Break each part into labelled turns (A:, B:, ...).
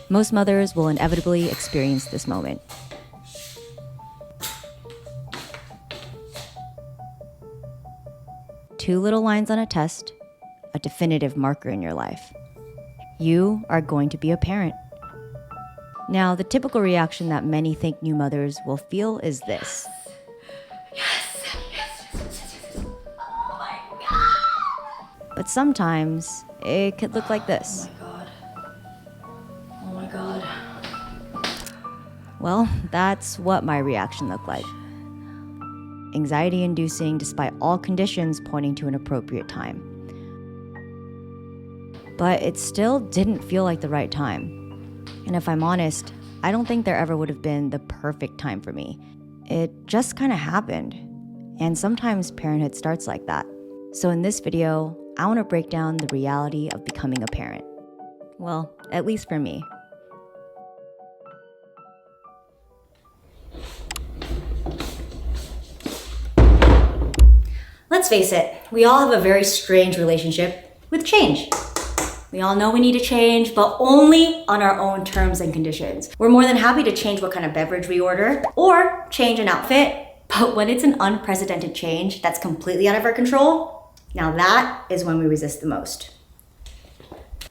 A: Most mothers will inevitably experience this moment. Two little lines on a test, a definitive marker in your life. You are going to be a parent. Now, the typical reaction that many think new mothers will feel is this. Yes. Oh my God. But sometimes it could look like this. Oh my God. Well, that's what my reaction looked like. Anxiety-inducing despite all conditions pointing to an appropriate time. But it still didn't feel like the right time. And if I'm honest, I don't think there ever would have been the perfect time for me. It just kind of happened. And sometimes parenthood starts like that. So in this video, I want to break down the reality of becoming a parent. Well, at least for me.
B: Let's face it, we all have a very strange relationship with change. We all know we need to change, but only on our own terms and conditions. We're more than happy to change what kind of beverage we order or change an outfit, but when it's an unprecedented change that's completely out of our control, now that is when we resist the most.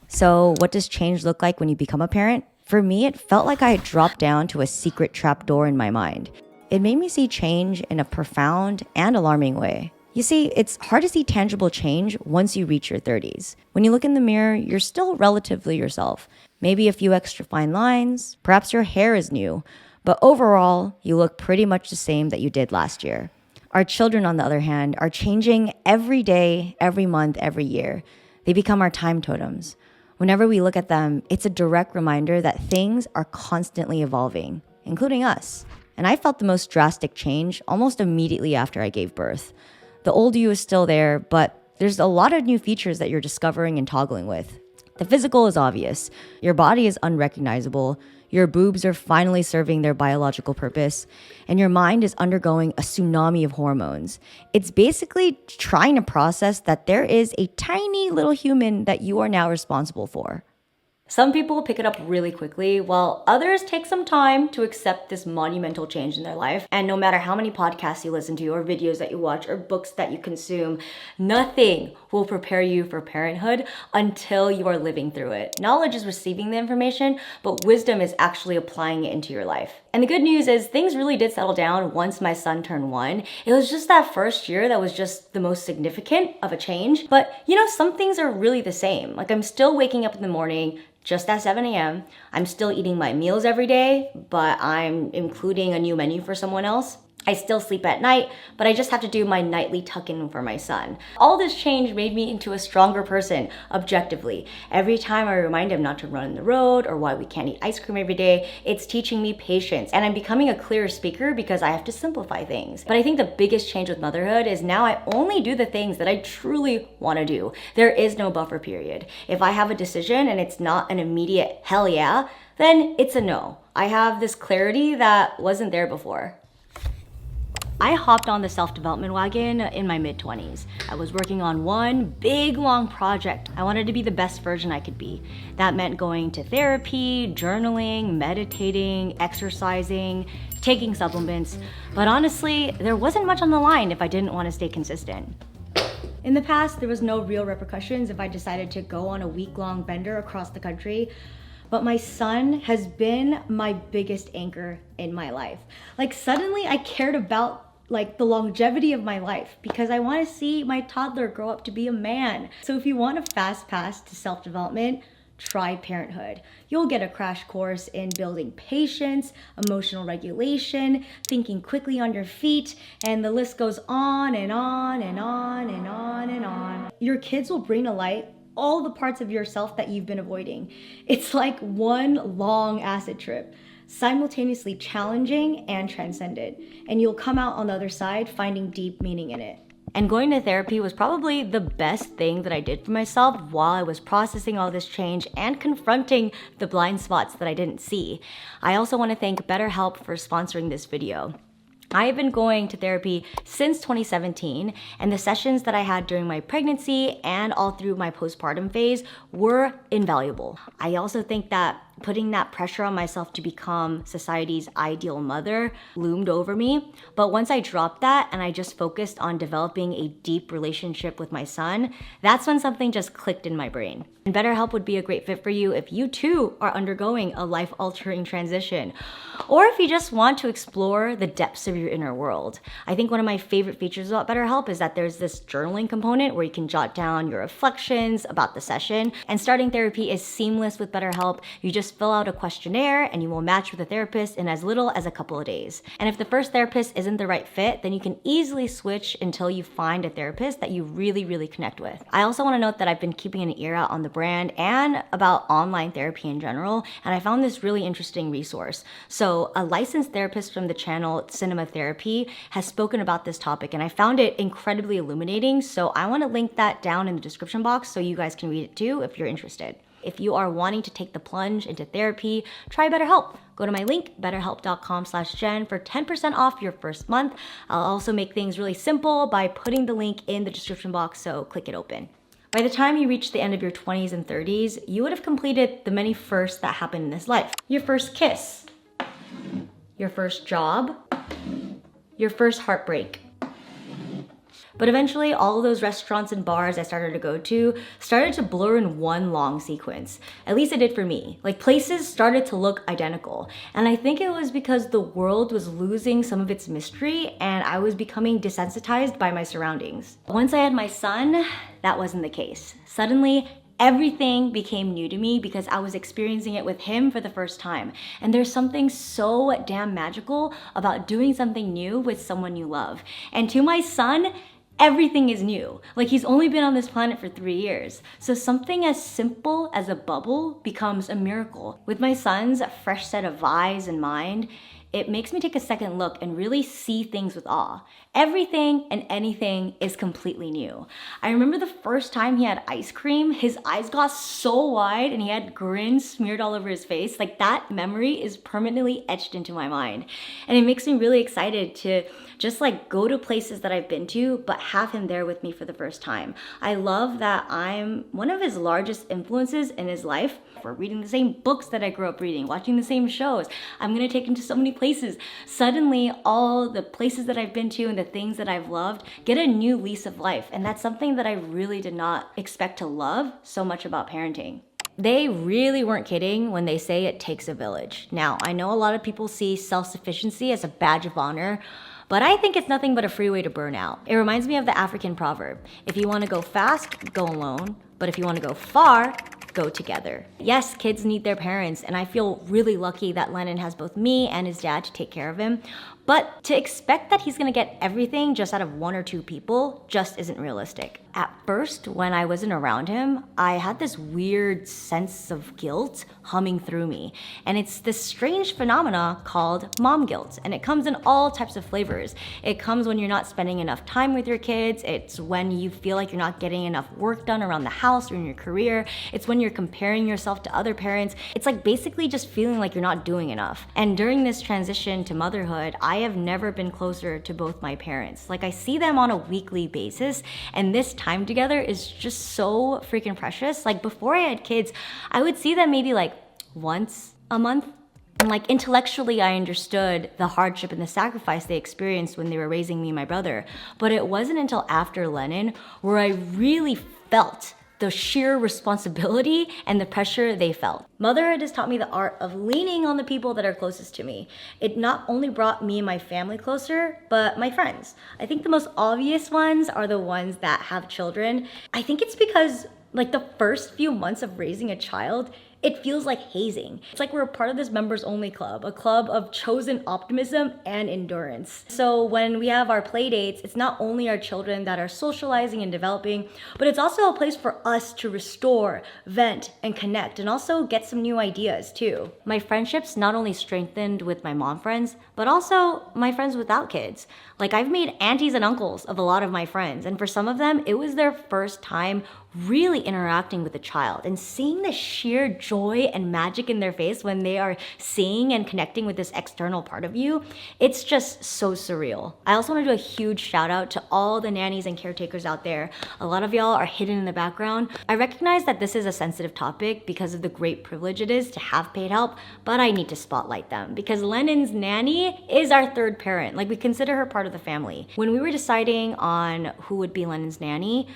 A: So what does change look like when you become a parent? For me, it felt like I had dropped down to a secret trapdoor in my mind. It made me see change in a profound and alarming way. You see, it's hard to see tangible change once you reach your 30s. When you look in the mirror, you're still relatively yourself. Maybe a few extra fine lines, perhaps your hair is new, but overall, you look pretty much the same that you did last year. Our children, on the other hand, are changing every day, every month, every year. They become our time totems. Whenever we look at them, it's a direct reminder that things are constantly evolving, including us. And I felt the most drastic change almost immediately after I gave birth. The old you is still there, but there's a lot of new features that you're discovering and toggling with. The physical is obvious. Your body is unrecognizable. Your boobs are finally serving their biological purpose. And your mind is undergoing a tsunami of hormones. It's basically trying to process that there is a tiny little human that you are now responsible for.
B: Some people pick it up really quickly, while others take some time to accept this monumental change in their life. And no matter how many podcasts you listen to, or videos that you watch, or books that you consume, nothing will prepare you for parenthood until you are living through it. Knowledge is receiving the information, but wisdom is actually applying it into your life. And the good news is things really did settle down once my son turned 1. It was just that first year that was just the most significant of a change. But you know, some things are really the same. Like I'm still waking up in the morning, just at 7 a.m. I'm still eating my meals every day, but I'm including a new menu for someone else. I still sleep at night, but I just have to do my nightly tuck-in for my son. All this change made me into a stronger person, objectively. Every time I remind him not to run in the road or why we can't eat ice cream every day, it's teaching me patience. And I'm becoming a clearer speaker because I have to simplify things. But I think the biggest change with motherhood is now I only do the things that I truly want to do. There is no buffer period. If I have a decision and it's not an immediate hell yeah, then it's a no. I have this clarity that wasn't there before. I hopped on the self-development wagon in my mid-20s. I was working on one big, long project. I wanted to be the best version I could be. That meant going to therapy, journaling, meditating, exercising, taking supplements. But honestly, there wasn't much on the line if I didn't want to stay consistent. In the past, there was no real repercussions if I decided to go on a week-long bender across the country. But my son has been my biggest anchor in my life. Like suddenly I cared about the longevity of my life because I want to see my toddler grow up to be a man. So if you want a fast pass to self-development, try parenthood. You'll get a crash course in building patience, emotional regulation, thinking quickly on your feet, and the list goes on and on and on and on and on. Your kids will bring to light all the parts of yourself that you've been avoiding. It's like one long acid trip, simultaneously challenging and transcendent. And you'll come out on the other side finding deep meaning in it. And going to therapy was probably the best thing that I did for myself while I was processing all this change and confronting the blind spots that I didn't see. I also want to thank BetterHelp for sponsoring this video. I have been going to therapy since 2017, and the sessions that I had during my pregnancy and all through my postpartum phase were invaluable. I also think that putting that pressure on myself to become society's ideal mother loomed over me. But once I dropped that and I just focused on developing a deep relationship with my son, that's when something just clicked in my brain. And BetterHelp would be a great fit for you if you too are undergoing a life-altering transition, or if you just want to explore the depths of your inner world. I think one of my favorite features about BetterHelp is that there's this journaling component where you can jot down your reflections about the session. And starting therapy is seamless with BetterHelp. You just fill out a questionnaire and you will match with a therapist in as little as a couple of days. And if the first therapist isn't the right fit, then you can easily switch until you find a therapist that you really connect with. I also want to note that I've been keeping an ear out on the brand and about online therapy in general, and I found this really interesting resource. So a licensed therapist from the channel Cinema Therapy has spoken about this topic, and I found it incredibly illuminating. So I want to link that down in the description box so you guys can read it too if you're interested. If you are wanting to take the plunge into therapy, try BetterHelp. Go to my link, betterhelp.com/Jen, for 10% off your first month. I'll also make things really simple by putting the link in the description box, so click it open. By the time you reach the end of your 20s and 30s, you would have completed the many firsts that happened in this life. Your first kiss, your first job, your first heartbreak. But eventually, all of those restaurants and bars I started to go to started to blur in one long sequence. At least it did for me. Like, places started to look identical. And I think it was because the world was losing some of its mystery and I was becoming desensitized by my surroundings. Once I had my son, that wasn't the case. Suddenly, everything became new to me because I was experiencing it with him for the first time. And there's something so damn magical about doing something new with someone you love. And to my son, everything is new. Like, he's only been on this planet for 3 years. So something as simple as a bubble becomes a miracle. With my son's fresh set of eyes and mind, it makes me take a second look and really see things with awe. Everything and anything is completely new. I remember the first time he had ice cream, his eyes got so wide and he had grins smeared all over his face. Like, that memory is permanently etched into my mind. And it makes me really excited to just like go to places that I've been to, but have him there with me for the first time. I love that I'm one of his largest influences in his life. We're reading the same books that I grew up reading, watching the same shows. I'm gonna take him to so many places. Suddenly, all the places that I've been to and the things that I've loved get a new lease of life. And that's something that I really did not expect to love so much about parenting. They really weren't kidding when they say it takes a village. Now, I know a lot of people see self-sufficiency as a badge of honor, but I think it's nothing but a freeway to burn out. It reminds me of the African proverb: if you want to go fast, go alone, but if you want to go far, go together. Yes, kids need their parents, and I feel really lucky that Lennon has both me and his dad to take care of him. But to expect that he's gonna get everything just out of 1 or 2 people just isn't realistic. At first, when I wasn't around him, I had this weird sense of guilt humming through me. And it's this strange phenomena called mom guilt. And it comes in all types of flavors. It comes when you're not spending enough time with your kids. It's when you feel like you're not getting enough work done around the house or in your career. It's when you're comparing yourself to other parents. It's like basically just feeling like you're not doing enough. And during this transition to motherhood, I have never been closer to both my parents. Like, I see them on a weekly basis, and this time together is just so freaking precious. Like, before I had kids, I would see them maybe like once a month. And like, intellectually, I understood the hardship and the sacrifice they experienced when they were raising me and my brother. But it wasn't until after Lennon where I really felt the sheer responsibility and the pressure they felt. Motherhood has taught me the art of leaning on the people that are closest to me. It not only brought me and my family closer, but my friends. I think the most obvious ones are the ones that have children. I think it's because like the first few months of raising a child, it feels like hazing. It's like we're a part of this members only club, a club of chosen optimism and endurance. So when we have our play dates, it's not only our children that are socializing and developing, but it's also a place for us to restore, vent, and connect, and also get some new ideas too. My friendships not only strengthened with my mom friends, but also my friends without kids. Like, I've made aunties and uncles of a lot of my friends, and for some of them, it was their first time really interacting with the child and seeing the sheer joy and magic in their face when they are seeing and connecting with this external part of you, it's just so surreal. I also want to do a huge shout out to all the nannies and caretakers out there. A lot of y'all are hidden in the background. I recognize that this is a sensitive topic because of the great privilege it is to have paid help, but I need to spotlight them because Lennon's nanny is our third parent. Like, we consider her part of the family. When we were deciding on who would be Lennon's nanny,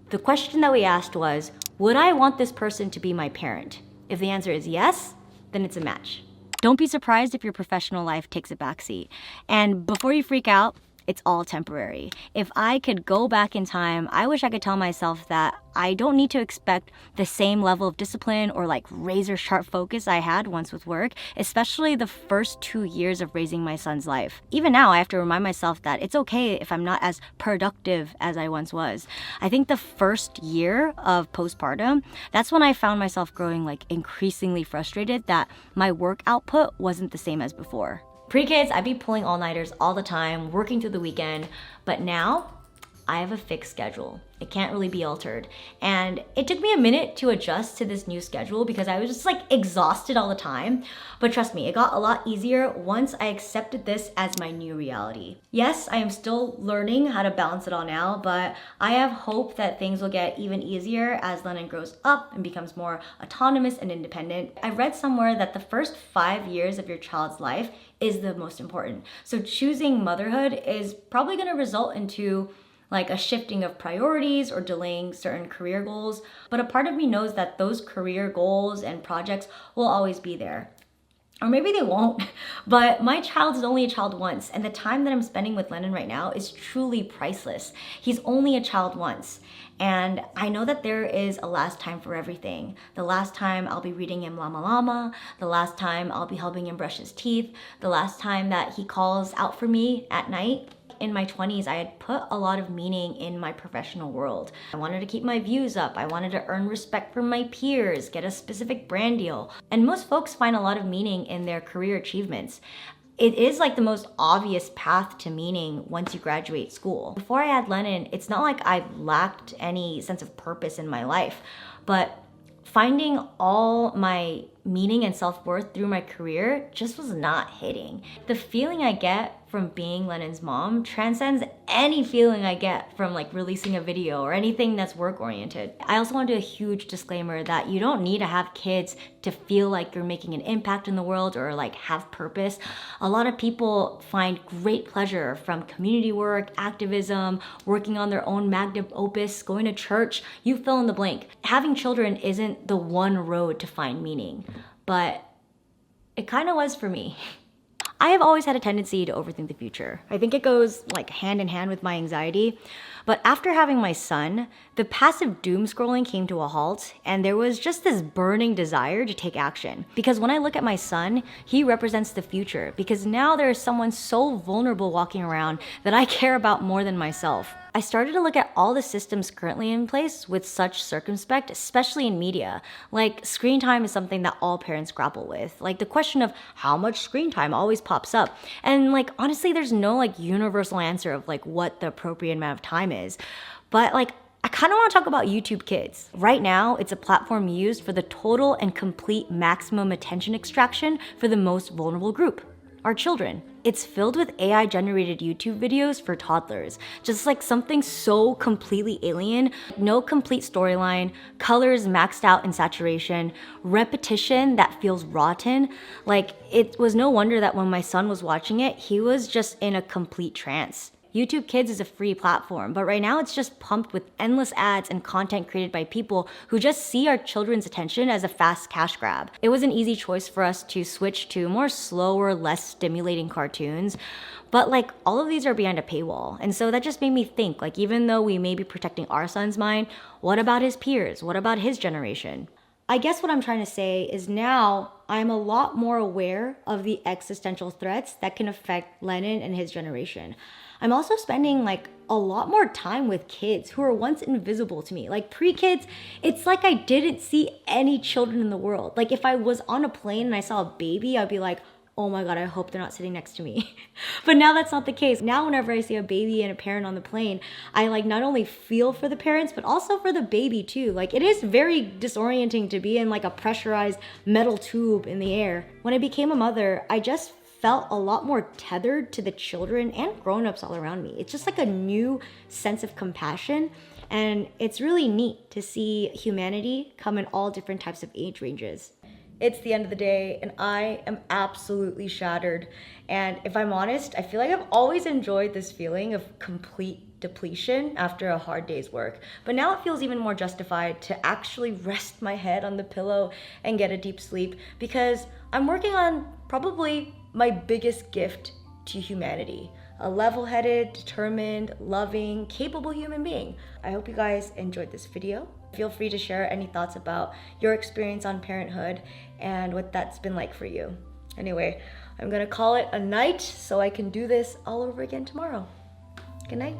B: the question that we asked was, would I want this person to be my parent? If the answer is yes, then it's a match. Don't be surprised if your professional life takes a backseat. And before you freak out, it's all temporary. If I could go back in time, I wish I could tell myself that I don't need to expect the same level of discipline or like razor sharp focus I had once with work, especially the first 2 years of raising my son's life. Even now, I have to remind myself that it's okay if I'm not as productive as I once was. I think the first year of postpartum, that's when I found myself growing like increasingly frustrated that my work output wasn't the same as before. Pre-kids, I'd be pulling all-nighters all the time, working through the weekend, but now I have a fixed schedule. It can't really be altered. And it took me a minute to adjust to this new schedule because I was just like exhausted all the time. But trust me, it got a lot easier once I accepted this as my new reality. Yes, I am still learning how to balance it all now, but I have hope that things will get even easier as Lennon grows up and becomes more autonomous and independent. I read somewhere that the first 5 years of your child's life is the most important. So choosing motherhood is probably gonna result into like a shifting of priorities or delaying certain career goals. But a part of me knows that those career goals and projects will always be there. Or maybe they won't, but my child is only a child once, and the time that I'm spending with Lennon right now is truly priceless. He's only a child once, and I know that there is a last time for everything. The last time I'll be reading him Llama Llama, the last time I'll be helping him brush his teeth, the last time that he calls out for me at night. In my 20s, I had put a lot of meaning in my professional world. I wanted to keep my views up. I wanted to earn respect from my peers, get a specific brand deal. And most folks find a lot of meaning in their career achievements. It is like the most obvious path to meaning once you graduate school. Before I had Lennon, it's not like I lacked any sense of purpose in my life, but finding all my meaning and self-worth through my career just was not hitting. The feeling I get from being Lennon's mom transcends any feeling I get from like releasing a video or anything that's work-oriented. I also want to do a huge disclaimer that you don't need to have kids to feel like you're making an impact in the world or like have purpose. A lot of people find great pleasure from community work, activism, working on their own magnum opus, going to church, you fill in the blank. Having children isn't the one road to find meaning, but it kind of was for me. I have always had a tendency to overthink the future. I think it goes like hand in hand with my anxiety. But after having my son, the passive doom scrolling came to a halt, and there was just this burning desire to take action. Because when I look at my son, he represents the future, because now there is someone so vulnerable walking around that I care about more than myself. I started to look at all the systems currently in place with such circumspect, especially in media. Like, screen time is something that all parents grapple with. Like, the question of how much screen time always pops up. And like, honestly, there's no like universal answer of like what the appropriate amount of time is. But like, I kind of want to talk about YouTube Kids. Right now, it's a platform used for the total and complete maximum attention extraction for the most vulnerable group, our children. It's filled with AI-generated YouTube videos for toddlers. Just like something so completely alien, no complete storyline, colors maxed out in saturation, repetition that feels rotten. Like, it was no wonder that when my son was watching it, he was just in a complete trance. YouTube Kids is a free platform, but right now it's just pumped with endless ads and content created by people who just see our children's attention as a fast cash grab. It was an easy choice for us to switch to more slower, less stimulating cartoons, but like all of these are behind a paywall. And so that just made me think, like, even though we may be protecting our son's mind, what about his peers? What about his generation? I guess what I'm trying to say is now I'm a lot more aware of the existential threats that can affect Lennon and his generation. I'm also spending like a lot more time with kids who were once invisible to me. Like pre-kids, it's like I didn't see any children in the world. Like if I was on a plane and I saw a baby, I'd be like, oh my God, I hope they're not sitting next to me. But now that's not the case. Now whenever I see a baby and a parent on the plane, I like not only feel for the parents, but also for the baby too. Like it is very disorienting to be in like a pressurized metal tube in the air. When I became a mother, I just felt a lot more tethered to the children and grown-ups all around me. It's just like a new sense of compassion. And it's really neat to see humanity come in all different types of age ranges. It's the end of the day and I am absolutely shattered. And if I'm honest, I feel like I've always enjoyed this feeling of complete depletion after a hard day's work. But now it feels even more justified to actually rest my head on the pillow and get a deep sleep because I'm working on probably my biggest gift to humanity. A level-headed, determined, loving, capable human being. I hope you guys enjoyed this video. Feel free to share any thoughts about your experience on parenthood and what that's been like for you. Anyway, I'm gonna call it a night so I can do this all over again tomorrow. Good night.